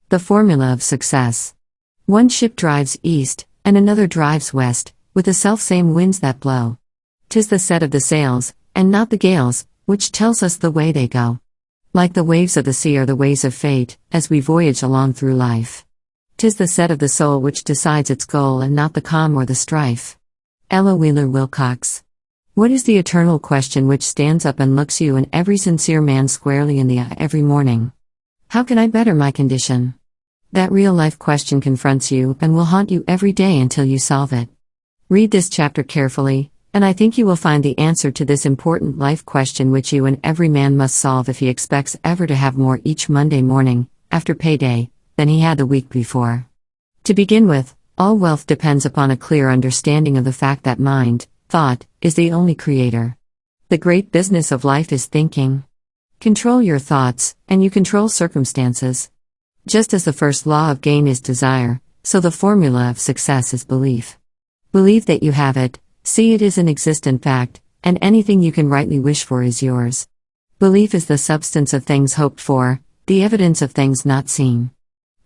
The formula of success. One ship drives east, and another drives west, with the self-same winds that blow. 'Tis the set of the sails, and not the gales, which tells us the way they go. Like the waves of the sea are the ways of fate, as we voyage along through life. 'Tis the set of the soul which decides its goal and not the calm or the strife. Ella Wheeler Wilcox. What is the eternal question which stands up and looks you and every sincere man squarely in the eye every morning? How can I better my condition? That real-life question confronts you and will haunt you every day until you solve it. Read this chapter carefully, and I think you will find the answer to this important life question which you and every man must solve if he expects ever to have more each Monday morning, after payday, than he had the week before. To begin with, all wealth depends upon a clear understanding of the fact that mind, thought, is the only creator. The great business of life is thinking. Control your thoughts, and you control circumstances. Just as the first law of gain is desire, so the formula of success is belief. Believe that you have it, see it is an existent fact, and anything you can rightly wish for is yours. Belief is the substance of things hoped for, the evidence of things not seen.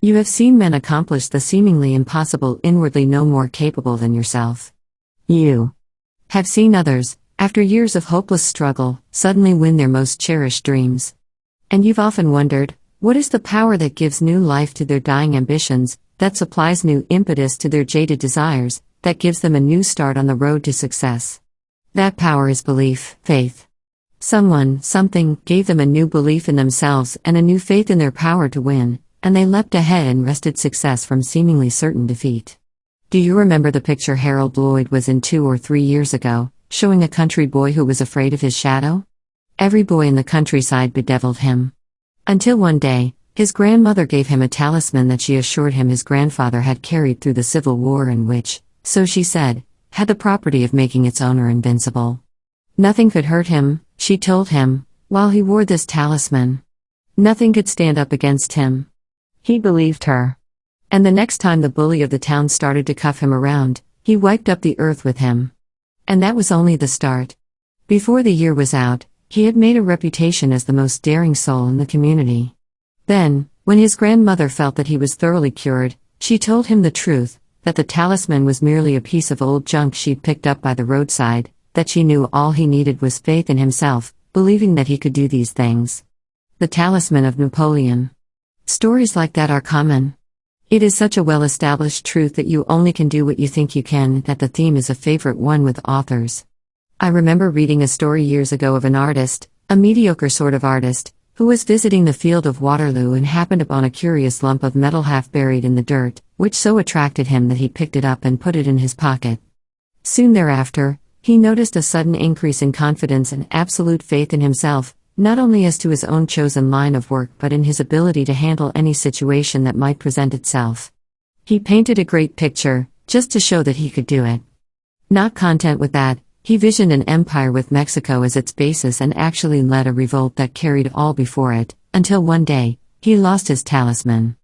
You have seen men accomplish the seemingly impossible inwardly no more capable than yourself. You have seen others, after years of hopeless struggle, suddenly win their most cherished dreams. And you've often wondered, what is the power that gives new life to their dying ambitions, that supplies new impetus to their jaded desires, that gives them a new start on the road to success? That power is belief, faith. Someone, something, gave them a new belief in themselves and a new faith in their power to win, and they leapt ahead and wrested success from seemingly certain defeat. Do you remember the picture Harold Lloyd was in 2 or 3 years ago, showing a country boy who was afraid of his shadow? Every boy in the countryside bedeviled him. Until one day, his grandmother gave him a talisman that she assured him his grandfather had carried through the Civil War and which, so she said, had the property of making its owner invincible. Nothing could hurt him, she told him, while he wore this talisman. Nothing could stand up against him. He believed her. And the next time the bully of the town started to cuff him around, he wiped up the earth with him. And that was only the start. Before the year was out, he had made a reputation as the most daring soul in the community. Then, when his grandmother felt that he was thoroughly cured, she told him the truth, that the talisman was merely a piece of old junk she'd picked up by the roadside, that she knew all he needed was faith in himself, believing that he could do these things. The talisman of Napoleon. Stories like that are common. It is such a well-established truth that you only can do what you think you can that the theme is a favorite one with authors. I remember reading a story years ago of an artist, a mediocre sort of artist, who was visiting the field of Waterloo and happened upon a curious lump of metal half buried in the dirt, which so attracted him that he picked it up and put it in his pocket. Soon thereafter, he noticed a sudden increase in confidence and absolute faith in himself, not only as to his own chosen line of work but in his ability to handle any situation that might present itself. He painted a great picture, just to show that he could do it. Not content with that, he visioned an empire with Mexico as its basis and actually led a revolt that carried all before it, until one day, he lost his talisman.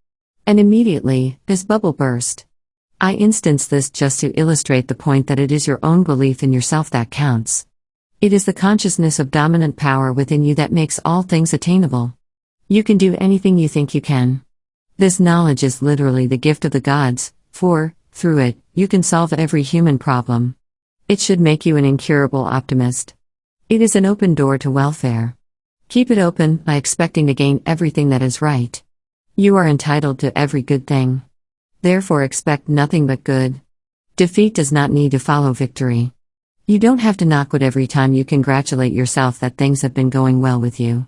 And immediately, his bubble burst. I instance this just to illustrate the point that it is your own belief in yourself that counts. It is the consciousness of dominant power within you that makes all things attainable. You can do anything you think you can. This knowledge is literally the gift of the gods, for, through it, you can solve every human problem. It should make you an incurable optimist. It is an open door to welfare. Keep it open by expecting to gain everything that is right. You are entitled to every good thing. Therefore expect nothing but good. Defeat does not need to follow victory. You don't have to knock wood every time you congratulate yourself that things have been going well with you.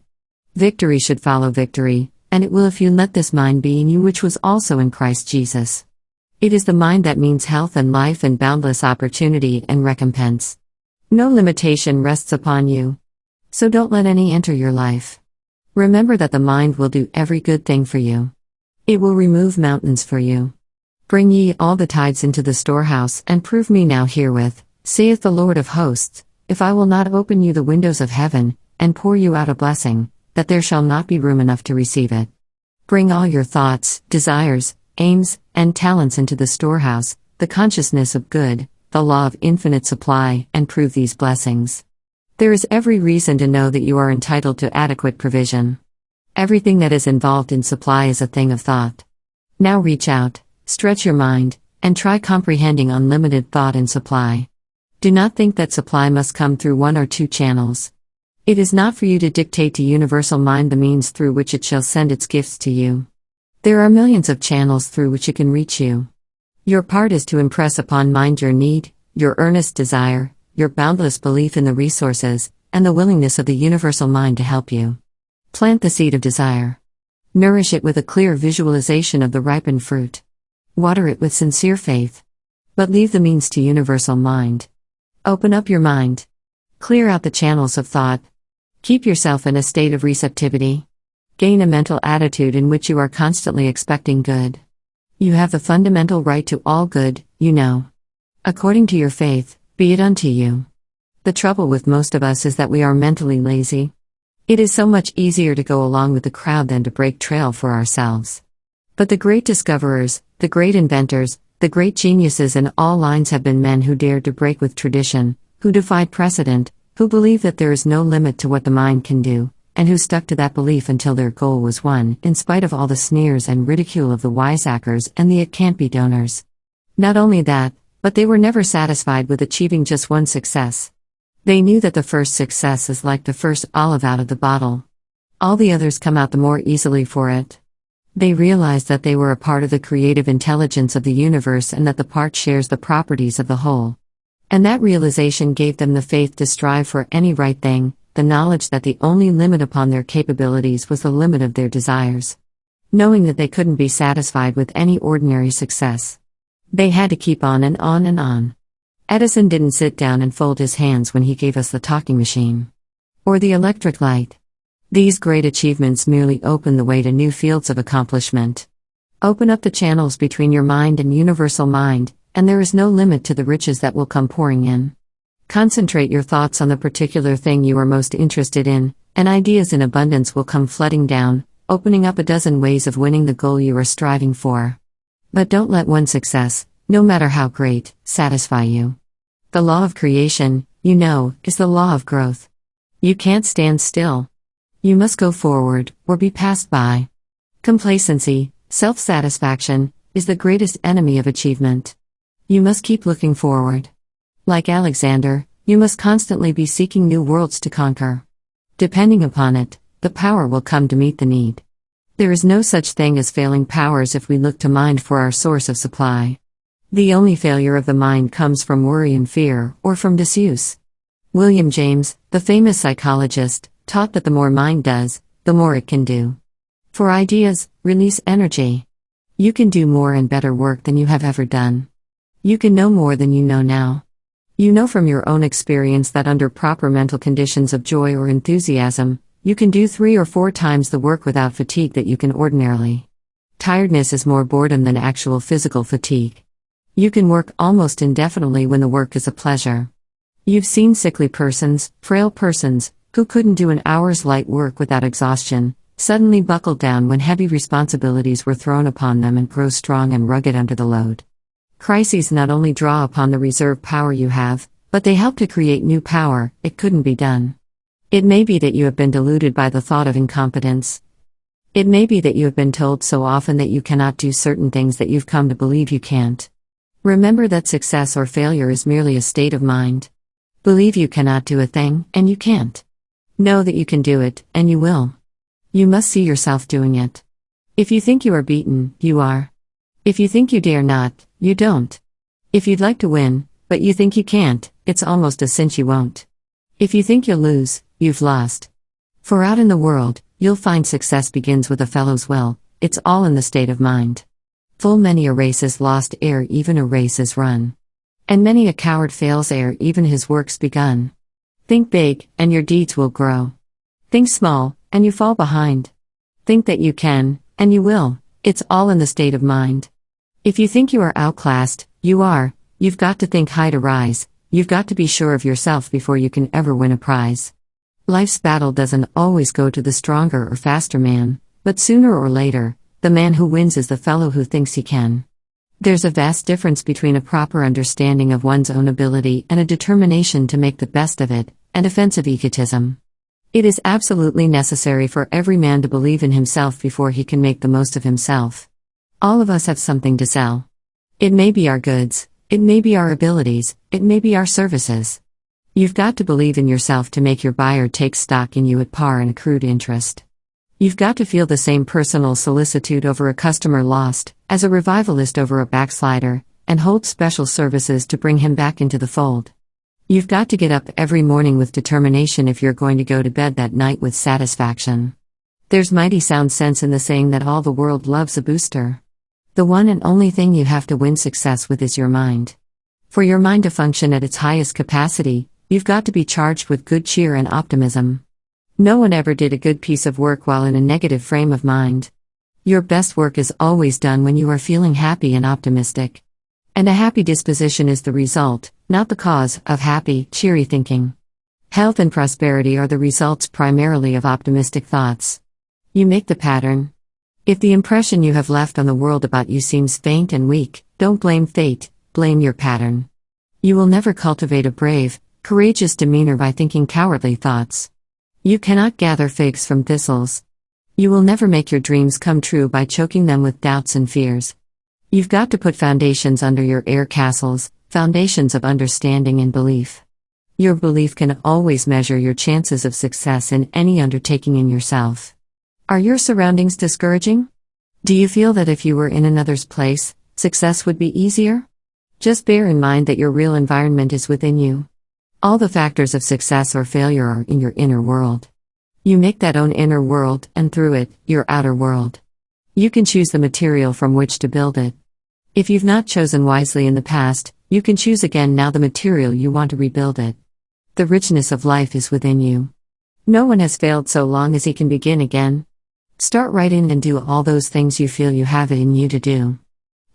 Victory should follow victory, and it will if you let this mind be in you which was also in Christ Jesus. It is the mind that means health and life and boundless opportunity and recompense. No limitation rests upon you. So don't let any enter your life. Remember that the mind will do every good thing for you. It will remove mountains for you. Bring ye all the tithes into the storehouse, and prove me now herewith, saith the Lord of hosts, if I will not open you the windows of heaven, and pour you out a blessing, that there shall not be room enough to receive it. Bring all your thoughts, desires, aims, and talents into the storehouse, the consciousness of good, the law of infinite supply, and prove these blessings. There is every reason to know that you are entitled to adequate provision. Everything that is involved in supply is a thing of thought. Now reach out, stretch your mind, and try comprehending unlimited thought and supply. Do not think that supply must come through one or two channels. It is not for you to dictate to universal mind the means through which it shall send its gifts to you. There are millions of channels through which it can reach you. Your part is to impress upon mind your need, your earnest desire, your boundless belief in the resources, and the willingness of the universal mind to help you. Plant the seed of desire. Nourish it with a clear visualization of the ripened fruit. Water it with sincere faith. But leave the means to universal mind. Open up your mind. Clear out the channels of thought. Keep yourself in a state of receptivity. Gain a mental attitude in which you are constantly expecting good. You have the fundamental right to all good, you know. According to your faith, be it unto you. The trouble with most of us is that we are mentally lazy. It is so much easier to go along with the crowd than to break trail for ourselves. But the great discoverers, the great inventors, the great geniuses in all lines have been men who dared to break with tradition, who defied precedent, who believe that there is no limit to what the mind can do, and who stuck to that belief until their goal was won, in spite of all the sneers and ridicule of the wiseacres and the it-can't-be donors. Not only that, but they were never satisfied with achieving just one success. They knew that the first success is like the first olive out of the bottle. All the others come out the more easily for it. They realized that they were a part of the creative intelligence of the universe and that the part shares the properties of the whole. And that realization gave them the faith to strive for any right thing, the knowledge that the only limit upon their capabilities was the limit of their desires. Knowing that they couldn't be satisfied with any ordinary success. They had to keep on and on and on. Edison didn't sit down and fold his hands when he gave us the talking machine. Or the electric light. These great achievements merely open the way to new fields of accomplishment. Open up the channels between your mind and universal mind, and there is no limit to the riches that will come pouring in. Concentrate your thoughts on the particular thing you are most interested in, and ideas in abundance will come flooding down, opening up a dozen ways of winning the goal you are striving for. But don't let one success, no matter how great, satisfy you. The law of creation, you know, is the law of growth. You can't stand still. You must go forward, or be passed by. Complacency, self-satisfaction, is the greatest enemy of achievement. You must keep looking forward. Like Alexander, you must constantly be seeking new worlds to conquer. Depending upon it, the power will come to meet the need. There is no such thing as failing powers if we look to mind for our source of supply. The only failure of the mind comes from worry and fear, or from disuse. William James, the famous psychologist, taught that the more mind does, the more it can do. For ideas, release energy. You can do more and better work than you have ever done. You can know more than you know now. You know from your own experience that under proper mental conditions of joy or enthusiasm, you can do 3 or 4 times the work without fatigue that you can ordinarily. Tiredness is more boredom than actual physical fatigue. You can work almost indefinitely when the work is a pleasure. You've seen sickly persons, frail persons, who couldn't do an hour's light work without exhaustion, suddenly buckle down when heavy responsibilities were thrown upon them and grow strong and rugged under the load. Crises not only draw upon the reserve power you have, but they help to create new power. It couldn't be done. It may be that you have been deluded by the thought of incompetence. It may be that you have been told so often that you cannot do certain things that you've come to believe you can't. Remember that success or failure is merely a state of mind. Believe you cannot do a thing, and you can't. Know that you can do it, and you will. You must see yourself doing it. If you think you are beaten, you are. If you think you dare not, you don't. If you'd like to win, but you think you can't, it's almost a cinch you won't. If you think you'll lose, you've lost. For out in the world, you'll find success begins with a fellow's will. It's all in the state of mind. Full many a race is lost ere even a race is run. And many a coward fails ere even his work's begun. Think big, and your deeds will grow. Think small, and you fall behind. Think that you can, and you will. It's all in the state of mind. If you think you are outclassed, you are. You've got to think high to rise. You've got to be sure of yourself before you can ever win a prize. Life's battle doesn't always go to the stronger or faster man, but sooner or later, the man who wins is the fellow who thinks he can. There's a vast difference between a proper understanding of one's own ability and a determination to make the best of it, and offensive egotism. It is absolutely necessary for every man to believe in himself before he can make the most of himself. All of us have something to sell. It may be our goods, it may be our abilities, it may be our services. You've got to believe in yourself to make your buyer take stock in you at par and accrued interest. You've got to feel the same personal solicitude over a customer lost, as a revivalist over a backslider, and hold special services to bring him back into the fold. You've got to get up every morning with determination if you're going to go to bed that night with satisfaction. There's mighty sound sense in the saying that all the world loves a booster. The one and only thing you have to win success with is your mind. For your mind to function at its highest capacity, you've got to be charged with good cheer and optimism. No one ever did a good piece of work while in a negative frame of mind. Your best work is always done when you are feeling happy and optimistic. And a happy disposition is the result, not the cause, of happy, cheery thinking. Health and prosperity are the results primarily of optimistic thoughts. You make the pattern. If the impression you have left on the world about you seems faint and weak, don't blame fate, blame your pattern. You will never cultivate a brave, courageous demeanor by thinking cowardly thoughts. You cannot gather figs from thistles. You will never make your dreams come true by choking them with doubts and fears. You've got to put foundations under your air castles, foundations of understanding and belief. Your belief can always measure your chances of success in any undertaking in yourself. Are your surroundings discouraging? Do you feel that if you were in another's place, success would be easier? Just bear in mind that your real environment is within you. All the factors of success or failure are in your inner world. You make that own inner world, and through it, your outer world. You can choose the material from which to build it. If you've not chosen wisely in the past, you can choose again now the material you want to rebuild it. The richness of life is within you. No one has failed so long as he can begin again. Start right in and do all those things you feel you have it in you to do.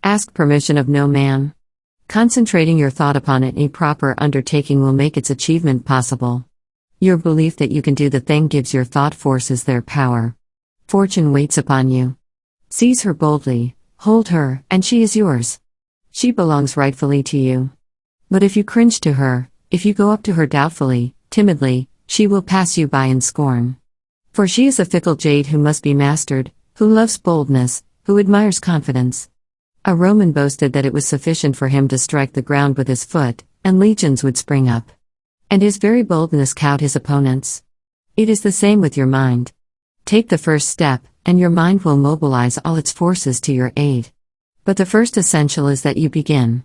Ask permission of no man. Concentrating your thought upon any proper undertaking will make its achievement possible. Your belief that you can do the thing gives your thought forces their power. Fortune waits upon you. Seize her boldly, hold her, and she is yours. She belongs rightfully to you. But if you cringe to her, if you go up to her doubtfully, timidly, she will pass you by in scorn. For she is a fickle jade who must be mastered, who loves boldness, who admires confidence. A Roman boasted that it was sufficient for him to strike the ground with his foot, and legions would spring up. And his very boldness cowed his opponents. It is the same with your mind. Take the first step, and your mind will mobilize all its forces to your aid. But the first essential is that you begin.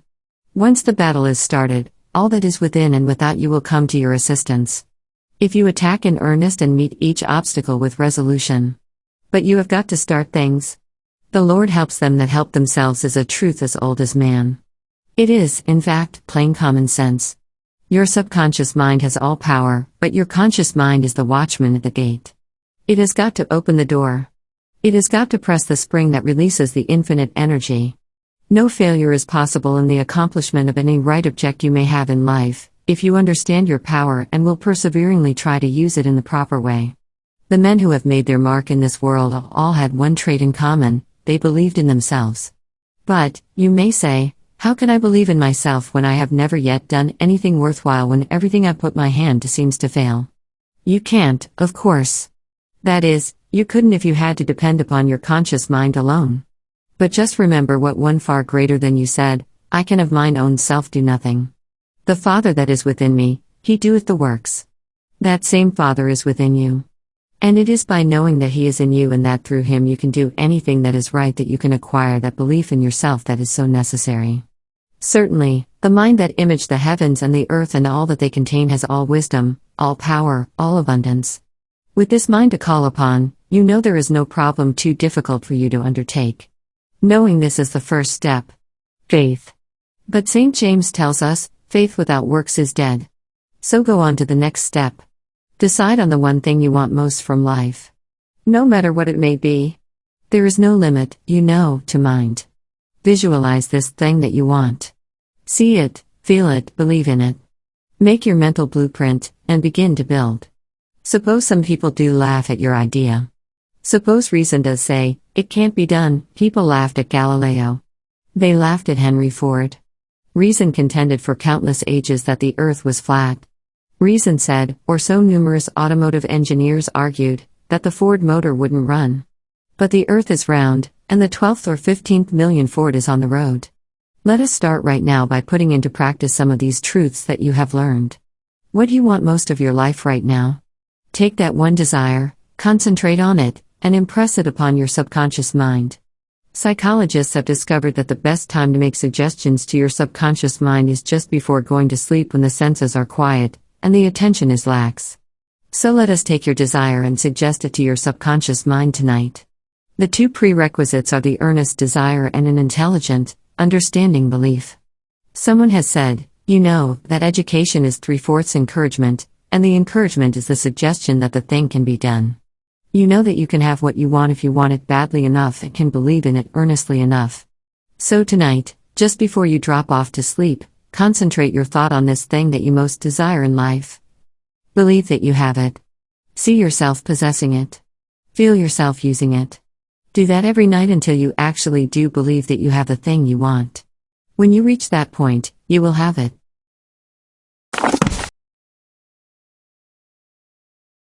Once the battle is started, all that is within and without you will come to your assistance. If you attack in earnest and meet each obstacle with resolution. But you have got to start things. The Lord helps them that help themselves is a truth as old as man. It is, in fact, plain common sense. Your subconscious mind has all power, but your conscious mind is the watchman at the gate. It has got to open the door. It has got to press the spring that releases the infinite energy. No failure is possible in the accomplishment of any right object you may have in life, if you understand your power and will perseveringly try to use it in the proper way. The men who have made their mark in this world all had one trait in common: they believed in themselves. But, you may say, how can I believe in myself when I have never yet done anything worthwhile, when everything I put my hand to seems to fail? You can't, of course. That is, you couldn't if you had to depend upon your conscious mind alone. But just remember what one far greater than you said: I can of mine own self do nothing. The Father that is within me, he doeth the works. That same Father is within you. And it is by knowing that he is in you and that through him you can do anything that is right that you can acquire that belief in yourself that is so necessary. Certainly, the mind that imaged the heavens and the earth and all that they contain has all wisdom, all power, all abundance. With this mind to call upon, you know there is no problem too difficult for you to undertake. Knowing this is the first step. Faith. But St. James tells us, faith without works is dead. So go on to the next step. Decide on the one thing you want most from life. No matter what it may be. There is no limit, you know, to mind. Visualize this thing that you want. See it, feel it, believe in it. Make your mental blueprint, and begin to build. Suppose some people do laugh at your idea. Suppose reason does say, it can't be done. People laughed at Galileo. They laughed at Henry Ford. Reason contended for countless ages that the earth was flat. Reason said, or so numerous automotive engineers argued, that the Ford motor wouldn't run. But the earth is round, and the 12th or 15th million for it is on the road. Let us start right now by putting into practice some of these truths that you have learned. What do you want most of your life right now? Take that one desire, concentrate on it, and impress it upon your subconscious mind. Psychologists have discovered that the best time to make suggestions to your subconscious mind is just before going to sleep, when the senses are quiet and the attention is lax. So let us take your desire and suggest it to your subconscious mind tonight. The two prerequisites are the earnest desire and an intelligent, understanding belief. Someone has said, that education is 3/4 encouragement, and the encouragement is the suggestion that the thing can be done. You know that you can have what you want if you want it badly enough and can believe in it earnestly enough. So tonight, just before you drop off to sleep, concentrate your thought on this thing that you most desire in life. Believe that you have it. See yourself possessing it. Feel yourself using it. Do that every night until you actually do believe that you have the thing you want. When you reach that point, you will have it.